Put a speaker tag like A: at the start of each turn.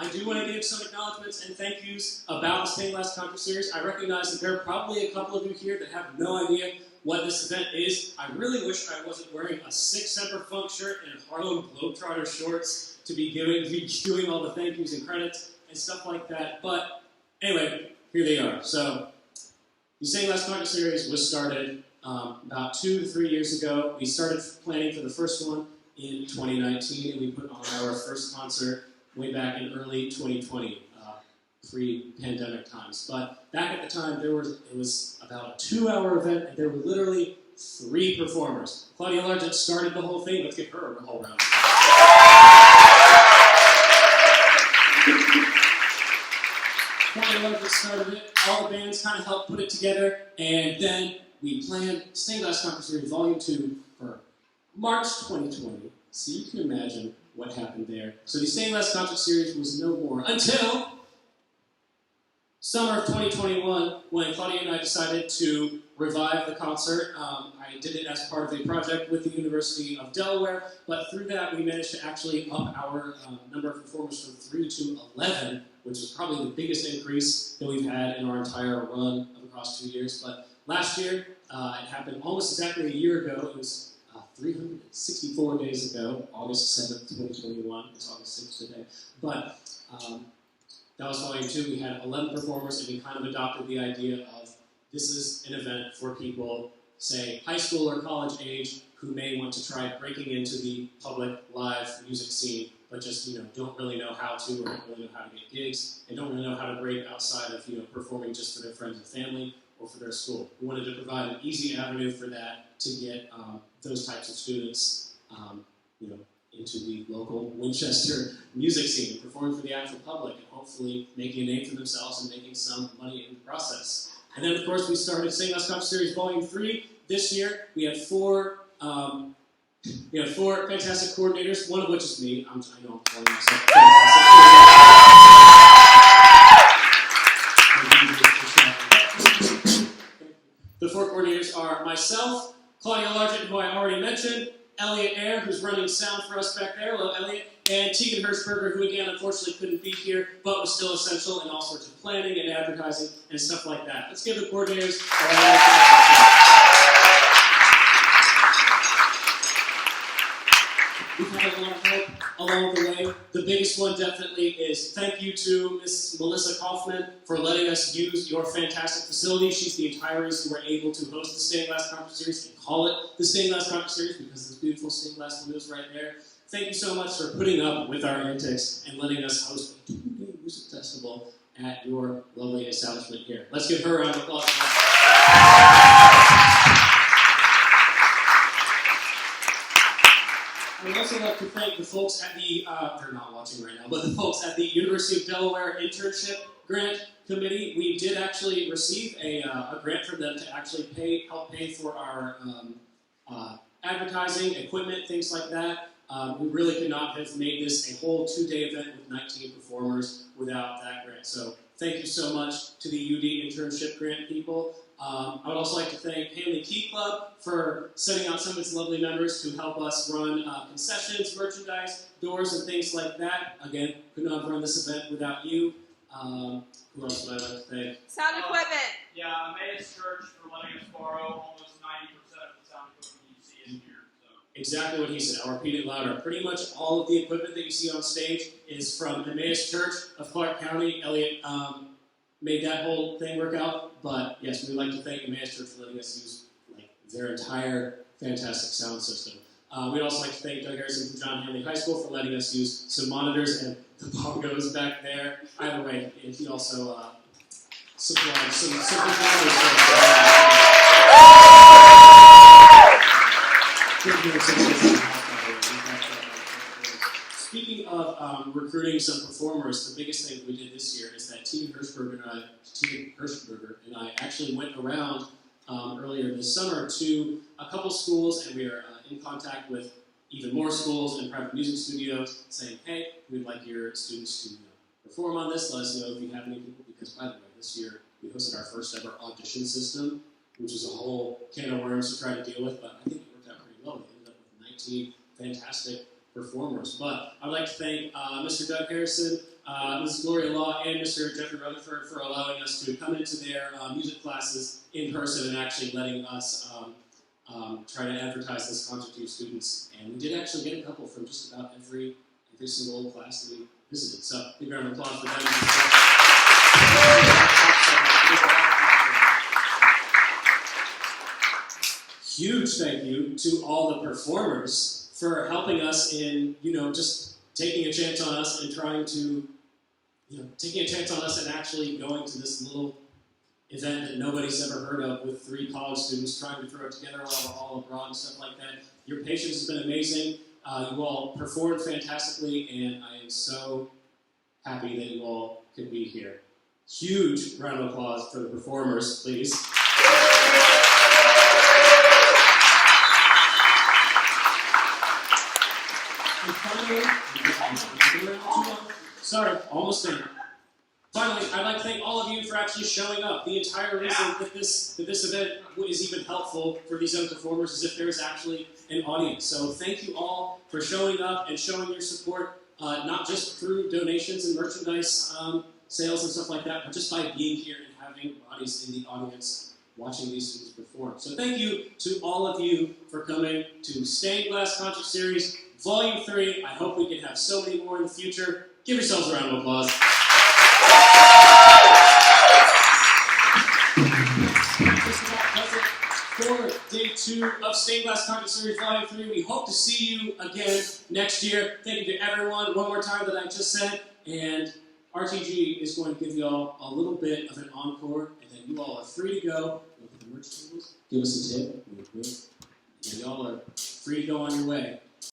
A: I do want to give some acknowledgments and thank yous about the Stained Glass Concert Series. I recognize that there are probably a couple of you here that have no idea what this event is. I really wish I wasn't wearing a Six Semper Funk shirt and Harlem Globetrotter shorts to be doing all the thank yous and credits and stuff like that. But anyway, here they are. So the Stained Glass Concert Series was started about 2 to 3 years ago. We started planning for the first one in 2019, and we put on our first concert way back in early 2020, pre-pandemic times. But back at the time, it was about a 2-hour event, and there were literally 3 performers. Claudia Largent started the whole thing. Let's give her a whole round of applause. Claudia Largent started it. All the bands kind of helped put it together, and then we planned Stained Glass Concert Series Volume 2 for March 2020. So you can imagine what happened there. So the Stained Glass Concert Series was no more until summer of 2021, when Claudia and I decided to revive the concert. I did it as part of a project with the University of Delaware, but through that we managed to actually up our number of performers from 3 to 11, which is probably the biggest increase that we've had in our entire run of across 2 years. But last year, it happened almost exactly a year ago. It was 364 days ago, August 7th, 2021. It's August 6th today. But that was Volume 2. We had 11 performers, and we kind of adopted the idea of this is an event for people, say, high school or college age, who may want to try breaking into the public live music scene, but just don't really know how to, or don't really know how to get gigs, and don't really know how to break outside of performing just for their friends and family or for their school. We wanted to provide an easy avenue for that to get those types of students, into the local Winchester music scene, performing for the actual public, and hopefully making a name for themselves and making some money in the process. And then, of course, we started Stained Glass Concert Series Volume 3 this year. We had 4 fantastic coordinators, one of which is me. I know I'm calling myself fantastic. The 4 coordinators are myself, Claudia Largent, who I already mentioned, Elliot Ayer, who's running sound for us back there. Hello, Elliot. And Tegan Hirschberger, who again, unfortunately couldn't be here, but was still essential in all sorts of planning and advertising and stuff like that. Let's give the coordinators a round of applause. We've had a lot of help along the way. The biggest one definitely is thank you to Ms. Melissa Kaufman for letting us use your fantastic facility. She's the entire reason we're able to host the Stained Glass Concert Series and call it the Stained Glass Concert Series, because there's beautiful stained glass windows right there. Thank you so much for putting up with our antics and letting us host a 2-day music festival at your lovely establishment here. Let's give her a round of applause. I would also like to thank the folks at the, they're not watching right now, but the folks at the University of Delaware Internship Grant Committee. We did actually receive a grant from them to actually help pay for our advertising, equipment, things like that. We really could not have made this a whole 2-day event with 19 performers without that grant. So thank you so much to the UD Internship Grant people. I would also like to thank Hanley Key Club for sending out some of its lovely members to help us run concessions, merchandise, doors, and things like that. Again, could not have run this event without you. Who else would I like to thank?
B: Sound equipment.
C: Yeah, Emcee Church for letting us borrow almost 90% of the sound equipment you see in here. So.
A: Exactly what he said. I'll repeat it louder. Pretty much all of the equipment that you see on stage is from Emcee Church of Clark County. Elliot made that whole thing work out. But yes, we'd like to thank Emcee Church for letting us use their entire fantastic sound system. We'd also like to thank Doug Harrison from John Hanley High School for letting us use some monitors and the bongos back there. Either way, he also supplied some performers. Speaking of recruiting some performers, the biggest thing that we did this year is that Tegan Hirschberger and I actually went around earlier this summer to a couple schools, and we are in contact with even more schools and private music studios saying, hey, we'd like your students to perform on this. Let us know if you have any people, because by the way, this year we hosted our first ever audition system, which is a whole can of worms to try to deal with, but I think it worked out pretty well. We ended up with 19 fantastic performers. But I'd like to thank Mr. Doug Harrison, Ms. Gloria Law and Mr. Jeffrey Rutherford for allowing us to come into their music classes in person and actually letting us try to advertise this concert to students. And we did actually get a couple from just about every single class that we visited. So big round of applause for them. Huge thank you to all the performers for helping us in, just taking a chance on us and trying to, taking a chance on us and actually going to this little event that nobody's ever heard of with 3 college students trying to throw it together while we're all abroad and stuff like that. Your patience has been amazing. You all performed fantastically, and I am so happy that you all could be here. Huge round of applause for the performers, please. And finally, sorry, almost done. Finally, I'd like to thank all of you for actually showing up. The entire reason that this event is even helpful for these young performers is if there's actually an audience. So thank you all for showing up and showing your support, not just through donations and merchandise sales and stuff like that, but just by being here and having bodies in the audience watching these students perform. So thank you to all of you for coming to Stained Glass Concert Series Volume 3. I hope we can have so many more in the future. Give yourselves a round of applause. For Day 2 of Stained Glass Concert Series Volume 3. We hope to see you again next year. Thank you to everyone one more time that I just said. And RTG is going to give you all a little bit of an encore, and then you all are free to go. Look at the merch tables. Give us a tip. And y'all are free to go on your way.